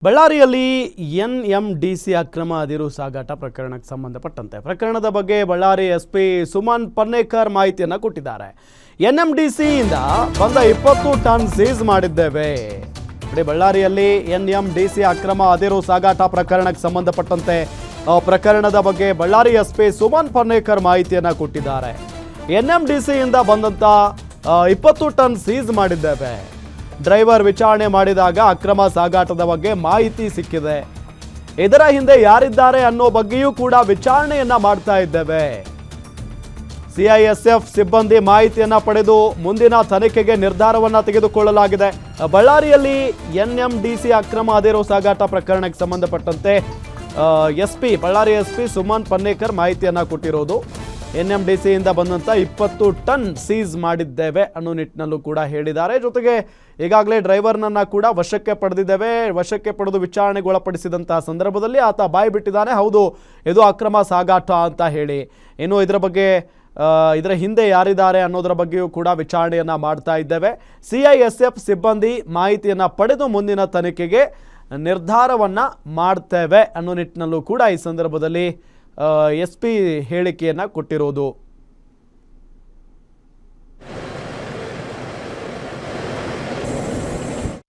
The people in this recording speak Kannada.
ಬಳ್ಳಾರಿಯಲ್ಲಿ ಎನ್ಎಂಡಿಸಿ ಅಕ್ರಮ ಅದಿರು ಸಾಗಾಟ ಪ್ರಕರಣಕ್ಕೆ ಸಂಬಂಧಪಟ್ಟಂತೆ ಪ್ರಕರಣದ ಬಗ್ಗೆ ಬಳ್ಳಾರಿ ಎಸ್ಪಿ ಸುಮನ್ ಪನ್ನೇಕರ್ ಮಾಹಿತಿಯನ್ನು ಕೊಟ್ಟಿದ್ದಾರೆ. ಎನ್ಎಂಡಿಸಿಯಿಂದ ಬಂದ 20 ಟನ್ ಸೀಸ್ ಮಾಡಿದ್ದೇವೆ. ಬಳ್ಳಾರಿಯಲ್ಲಿ ಎನ್ಎಂಡಿಸಿ ಅಕ್ರಮ ಅದಿರು ಸಾಗಾಟ ಪ್ರಕರಣಕ್ಕೆ ಸಂಬಂಧಪಟ್ಟಂತೆ ಪ್ರಕರಣದ ಬಗ್ಗೆ ಬಳ್ಳಾರಿ ಎಸ್ಪಿ ಸುಮನ್ ಪನ್ನೇಕರ್ ಮಾಹಿತಿಯನ್ನು ಕೊಟ್ಟಿದ್ದಾರೆ. ಎನ್ಎಂಡಿಸಿಯಿಂದ ಬಂದಂತ 20 ಟನ್ ಸೀಸ್ ಮಾಡಿದ್ದೇವೆ. ಡ್ರೈವರ್ ವಿಚಾರಣೆ ಮಾಡಿದಾಗ ಅಕ್ರಮ ಸಾಗಾಟದ ಬಗ್ಗೆ ಮಾಹಿತಿ ಸಿಕ್ಕಿದೆ. ಇದರ ಹಿಂದೆ ಯಾರಿದ್ದಾರೆ ಅನ್ನೋ ಬಗ್ಗೆಯೂ ಕೂಡ ವಿಚಾರಣೆಯನ್ನ ಮಾಡ್ತಾ ಇದ್ದೇವೆ. ಸಿಐಎಸ್ಎಫ್ ಸಿಬ್ಬಂದಿ ಮಾಹಿತಿಯನ್ನ ಪಡೆದು ಮುಂದಿನ ತನಿಖೆಗೆ ನಿರ್ಧಾರವನ್ನ ತೆಗೆದುಕೊಳ್ಳಲಾಗಿದೆ. ಬಳ್ಳಾರಿಯಲ್ಲಿ ಎನ್ಎಂಡಿಸಿ ಅಕ್ರಮ ಅದಿರು ಸಾಗಾಟ ಪ್ರಕರಣಕ್ಕೆ ಸಂಬಂಧಪಟ್ಟಂತೆ ಬಳ್ಳಾರಿ ಎಸ್ಪಿ ಸುಮನ್ ಪನ್ನೇಕರ್ ಮಾಹಿತಿಯನ್ನ ಕೊಟ್ಟಿರೋದು. ಎನ್ಎಂಡಿಸಿಯಿಂದ ಬಂದಂಥ 20 ಟನ್ ಸೀಸ್ ಮಾಡಿದ್ದೇವೆ ಅನ್ನೋ ನಿಟ್ಟಿನಲ್ಲೂ ಕೂಡ ಹೇಳಿದ್ದಾರೆ. ಜೊತೆಗೆ ಈಗಾಗಲೇ ಡ್ರೈವರ್ನನ್ನು ಕೂಡ ವಶಕ್ಕೆ ಪಡೆದಿದ್ದೇವೆ. ವಶಕ್ಕೆ ಪಡೆದು ವಿಚಾರಣೆಗೆ ಒಳಪಡಿಸಿದಂತಹ ಸಂದರ್ಭದಲ್ಲಿ ಆತ ಬಾಯಿ ಬಿಟ್ಟಿದ್ದಾನೆ, ಹೌದು ಇದು ಅಕ್ರಮ ಸಾಗಾಟ ಅಂತ ಹೇಳಿ. ಇನ್ನು ಇದರ ಬಗ್ಗೆ ಇದರ ಹಿಂದೆ ಯಾರಿದ್ದಾರೆ ಅನ್ನೋದರ ಬಗ್ಗೆಯೂ ಕೂಡ ವಿಚಾರಣೆಯನ್ನು ಮಾಡ್ತಾ ಇದ್ದೇವೆ. ಸಿಐಎಸ್ಎಫ್ ಸಿಬ್ಬಂದಿ ಮಾಹಿತಿಯನ್ನು ಪಡೆದು ಮುಂದಿನ ತನಿಖೆಗೆ ನಿರ್ಧಾರವನ್ನು ಮಾಡ್ತೇವೆ ಅನ್ನೋ ನಿಟ್ಟಿನಲ್ಲೂ ಕೂಡ ಈ ಸಂದರ್ಭದಲ್ಲಿ ಎಸ್ಪಿ ಹೇಳಿಕೆಯನ್ನು ಕೊಟ್ಟಿರೋದು.